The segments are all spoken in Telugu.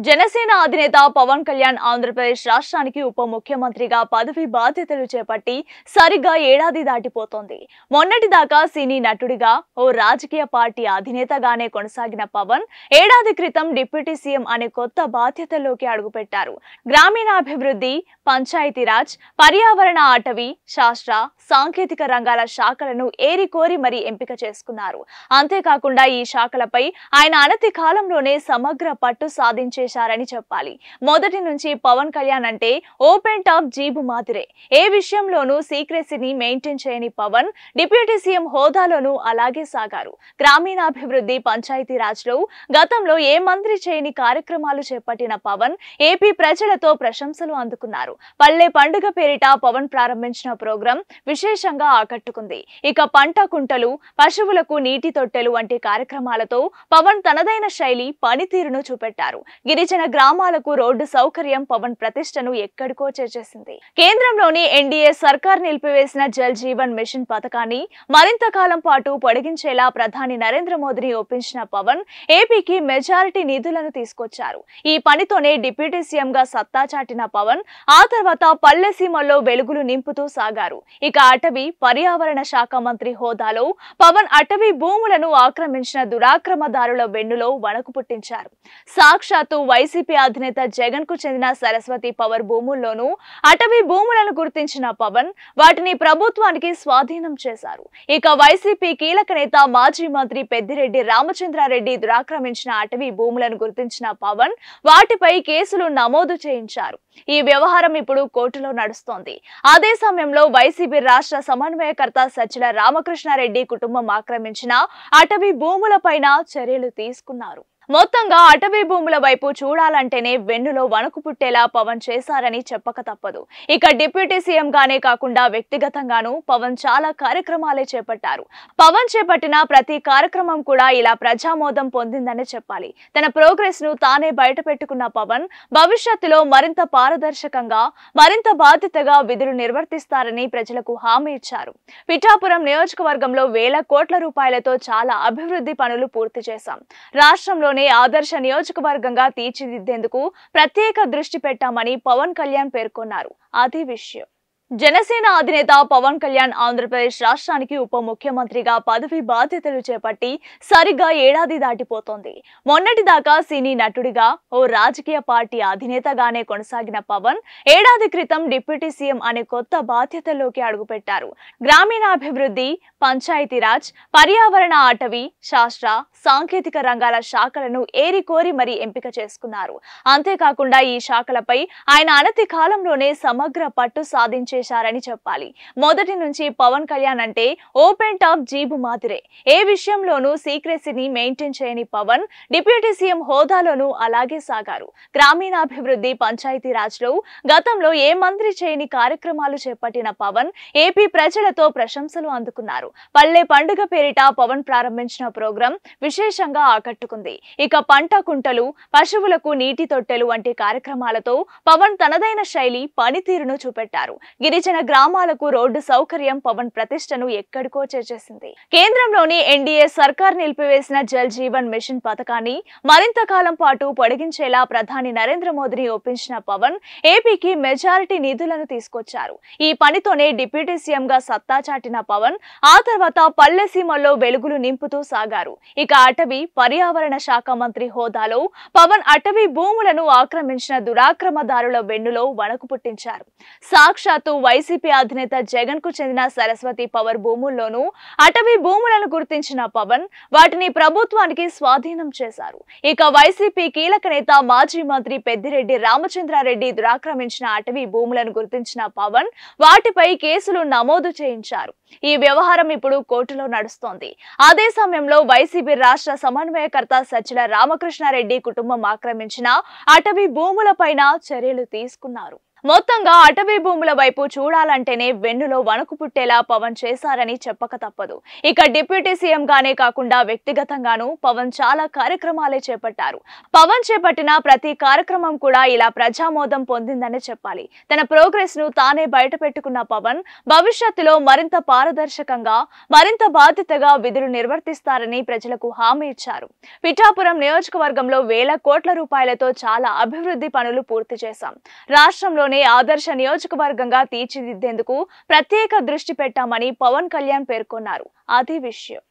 జనసేన అధినేత పవన్ కళ్యాణ్ ఆంధ్రప్రదేశ్ రాష్ట్రానికి ఉప ముఖ్యమంత్రిగా పదవి బాధ్యతలు చేపట్టి సరిగ్గా ఏడాది దాటిపోతోంది. మొన్నటిదాకా సినీ నటుడిగా ఓ రాజకీయ పార్టీ అధినేతగానే కొనసాగిన పవన్ ఏడాది క్రితం డిప్యూటీ సీఎం అనే కొత్త బాధ్యతల్లోకి అడుగుపెట్టారు. గ్రామీణాభివృద్ధి, పంచాయతీరాజ్, పర్యావరణ, అటవీ, శాస్త్ర, సాంకేతిక రంగాల శాఖలను ఏరికోరి మరీ ఎంపిక చేసుకున్నారు. అంతేకాకుండా ఈ శాఖలపై ఆయన అనతి కాలంలోనే సమగ్ర పట్టు సాధించేశారని చెప్పాలి. మొదటి నుంచి పవన్ కళ్యాణ్ అంటే ఓపెన్ టాప్ జీబు మాదిరే. ఏ విషయంలోనూ సీక్రెసీని మెయింటైన్ చేయని పవన్ డిప్యూటీ సీఎం హోదాలోనూ అలాగే సాగారు. గ్రామీణాభివృద్ధి, పంచాయతీరాజ్ లో గతంలో ఏ మంత్రి చేయని కార్యక్రమాలు చేపట్టిన పవన్ ఏపీ ప్రజలతో ప్రశంసలు అందుకున్నారు. పల్లె పండుగ పేరిట పవన్ ప్రారంభించిన ప్రోగ్రాం విశేషంగా ఆకట్టుకుంది. ఇక పంట కుంటలు, పశువులకు నీటి తొట్టెలు వంటి కార్యక్రమాలతో పవన్ తనదైన శైలి, పనితీరును చూపెట్టారు. గిరిజన గ్రామాలకు రోడ్డు సౌకర్యం పవన్ ప్రతిష్టను ఎక్కడికో చేర్చేసింది. కేంద్రంలోని ఎన్డీఏ సర్కార్ నిలిపివేసిన జల్ జీవన్ మిషన్ పథకాన్ని మరింత కాలం పాటు పొడిగించేలా ప్రధాని నరేంద్ర మోదీని ఒప్పించిన పవన్ ఏపీకి మెజారిటీ నిధులను తీసుకొచ్చారు. ఈ పనితోనే డిప్యూటీ సీఎం గా సత్తా చాటిన పవన్ ఆ తర్వాత పల్లె సీమల్లో వెలుగులు నింపుతూ సాగారు. ఇక అటవీ, పర్యావరణ శాఖ మంత్రి హోదాలో పవన్ అటవీ భూములను ఆక్రమించిన దురాక్రమదారుల వెన్నులో వణుకు పుట్టించారు. సాక్షాత్తు వైసీపీ అధినేత జగన్ కు చెందిన సరస్వతి పవర్ భూముల్లోనూ అటవీ భూములను గుర్తించిన పవన్ వాటిని ప్రభుత్వానికి స్వాధీనం చేశారు. ఇక వైసీపీ కీలక నేత, మాజీ మంత్రి పెద్దిరెడ్డి రామచంద్రారెడ్డి దురాక్రమించిన అటవీ భూములను గుర్తించిన పవన్ వాటిపై కేసులు నమోదు చేయించారు. ఈ వ్యవహారం ఇప్పుడు కోర్టులో నడుస్తోంది. అదే సమయంలో వైసీపీ రాష్ట్ర సమన్వయకర్త సజ్జల రామకృష్ణారెడ్డి కుటుంబం ఆక్రమించిన అటవీ భూములపైన చర్యలు తీసుకున్నారు. మొత్తంగా అటవీ భూముల వైపు చూడాలంటేనే వెన్నులో వణుకు పుట్టేలా పవన్ చేశారని చెప్పక తప్పదు. ఇక డిప్యూటీ సీఎం గానే కాకుండా వ్యక్తిగతంగానూ పవన్ చాలా కార్యక్రమాలే చేపట్టారు. పవన్ చేపట్టిన ప్రతి కార్యక్రమం కూడా ఇలా ప్రజామోదం పొందిందనే చెప్పాలి. తన ప్రోగ్రెస్ ను తానే బయట పెట్టుకున్న పవన్ భవిష్యత్తులో మరింత పారదర్శకంగా, మరింత బాధ్యతగా విధులు నిర్వర్తిస్తారని ప్రజలకు హామీ ఇచ్చారు. పిఠాపురం నియోజకవర్గంలో వేల కోట్ల రూపాయలతో చాలా అభివృద్ధి పనులు పూర్తి చేశాం. రాష్ట్రంలో ఆదర్శ నియోజకవర్గంగా తీర్చిదిద్దేందుకు ప్రత్యేక దృష్టి పెట్టామని పవన్ కళ్యాణ్ పేర్కొన్నారు. అది విషయం. జనసేన అధినేత పవన్ కళ్యాణ్ ఆంధ్రప్రదేశ్ రాష్ట్రానికి ఉప ముఖ్యమంత్రిగా పదవి బాధ్యతలు చేపట్టి సరిగ్గా ఏడాది దాటిపోతోంది. మొన్నటిదాకా సినీ నటుడిగా ఓ రాజకీయ పార్టీ అధినేతగానే కొనసాగిన పవన్ ఏడాది క్రితం డిప్యూటీ సీఎం అనే కొత్త బాధ్యతల్లోకి అడుగుపెట్టారు. గ్రామీణాభివృద్ధి, పంచాయతీరాజ్, పర్యావరణ, అటవీ, శాస్త్ర, సాంకేతిక రంగాల శాఖలను ఏరికోరి మరీ ఎంపిక చేసుకున్నారు. అంతేకాకుండా ఈ శాఖలపై ఆయన అనతి కాలంలోనే సమగ్ర పట్టు సాధించేశారని చెప్పాలి. మొదటి నుంచి పవన్ కళ్యాణ్ అంటే ఓపెన్ టాప్ జీబు మాదిరే. ఏ విషయంలోనూ సీక్రెసీని మెయింటైన్ చేయని పవన్ డిప్యూటీ సీఎం హోదాలోనూ అలాగే సాగారు. గ్రామీణాభివృద్ధి, పంచాయతీరాజ్ లో గతంలో ఏ మంత్రి చేయని కార్యక్రమాలు చేపట్టిన పవన్ ఏపీ ప్రజలతో ప్రశంసలు అందుకున్నారు. పల్లె పండుగ పేరిట పవన్ ప్రారంభించిన ప్రోగ్రాం విశేషంగా ఆకట్టుకుంది. ఇక పంట కుంటలు, పశువులకు నీటి తొట్టెలు వంటి కార్యక్రమాలతో పవన్ తనదైన శైలి, పనితీరును చూపెట్టారు. గిరిజన గ్రామాలకు రోడ్డు సౌకర్యం పవన్ ప్రతిష్టను ఎక్కడికో చేర్చేసింది. కేంద్రంలోని ఎన్డీఏ సర్కార్ నిలిపివేసిన జల్ జీవన్ మిషన్ పథకాన్ని మరింత కాలం పాటు పొడిగించేలా ప్రధాని నరేంద్ర మోదీని ఒప్పించిన పవన్ ఏపీకి మెజారిటీ నిధులను తీసుకొచ్చారు. ఈ పనితోనే డిప్యూటీ సీఎం గా సత్తా చాటిన పవన్ ఆ తర్వాత పల్లె సీమల్లో వెలుగులు నింపుతూ సాగారు. ఇక అటవీ, పర్యావరణ శాఖ మంత్రి హోదాలో పవన్ అటవీ భూములను ఆక్రమించిన దురాక్రమదారుల వెన్నులో వణుకు పుట్టించారు. సాక్షాత్తు వైసీపీ అధినేత జగన్ కు చెందిన సరస్వతి పవర్ భూముల్లోనూ అటవీ భూములను గుర్తించిన పవన్ వాటిని ప్రభుత్వానికి స్వాధీనం చేశారు. ఇక వైసీపీ కీలక నేత, మాజీ మంత్రి పెద్దిరెడ్డి రామచంద్రారెడ్డి దురాక్రమించిన అటవీ భూములను గుర్తించిన పవన్ వాటిపై కేసులు నమోదు చేయించారు. ఈ వ్యవహారం ఇప్పుడు కోర్టులో నడుస్తోంది. అదే సమయంలో వైసీపీ రాష్ట్ర సమన్వయకర్త సజ్జల రామకృష్ణారెడ్డి కుటుంబం ఆక్రమించిన అటవీ భూములపైన చర్యలు తీసుకున్నారు. మొత్తంగా అటవీ భూముల వైపు చూడాలంటేనే వెన్నులో వణుకు పుట్టేలా పవన్ చేశారని చెప్పక తప్పదు. ఇక డిప్యూటీ సీఎం గానే కాకుండా వ్యక్తిగతంగానూ పవన్ చాలా కార్యక్రమాలే చేపట్టారు. పవన్ చేపట్టిన ప్రతి కార్యక్రమం కూడా ఇలా ప్రజామోదం పొందిందని చెప్పాలి. తన ప్రోగ్రెస్ ను తానే బయట పెట్టుకున్న పవన్ భవిష్యత్తులో మరింత పారదర్శకంగా, మరింత బాధ్యతగా విధులు నిర్వర్తిస్తారని ప్రజలకు హామీ ఇచ్చారు. పిఠాపురం నియోజకవర్గంలో వేల కోట్ల రూపాయలతో చాలా అభివృద్ధి పనులు పూర్తి చేశాం. రాష్ట్రంలోనే ఆదర్శ నియోజకవర్గంగా తీర్చిదిద్దేందుకు ప్రత్యేక దృష్టి పెట్టామని పవన్ కళ్యాణ్ పేర్కొన్నారు. అది విషయం.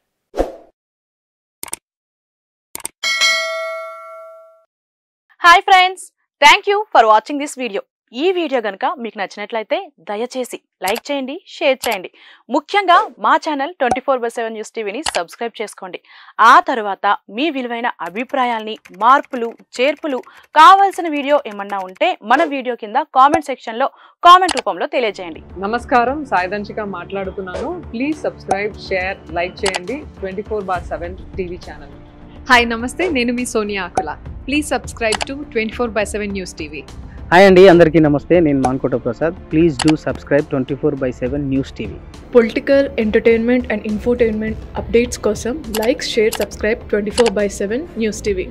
Hi friends, thank you for watching this video. ఈ వీడియో గనుక మీకు నచ్చినట్లయితే దయచేసి లైక్ చేయండి, షేర్ చేయండి. ముఖ్యంగా మా ఛానల్ 24/7 న్యూస్ టీవీని సబ్స్క్రైబ్ చేసుకోండి. ఆ తర్వాత మీ విలువైన అభిప్రాయాల్ని, మార్పులు, చేర్పులు, కావాల్సిన వీడియో ఏమన్నా ఉంటే మన వీడియో కింద కామెంట్ సెక్షన్లో కామెంట్ రూపంలో తెలియజేయండి. నమస్కారం, సాయిదంచిక మాట్లాడుతున్నాను. ప్లీజ్ సబ్స్క్రైబ్, షేర్, లైక్ చేయండి 24/7 టీవీ ఛానల్. హాయ్ నమస్తే, నేను మీ Sonia Akula. Please subscribe to 24/7 news TV. Hi అండి, అందరికీ నమస్తే. నేను Mankota Prasad. Please do subscribe 24/7 news TV. Political, entertainment and infotainment updates కోసం like, share, subscribe 24/7 news TV.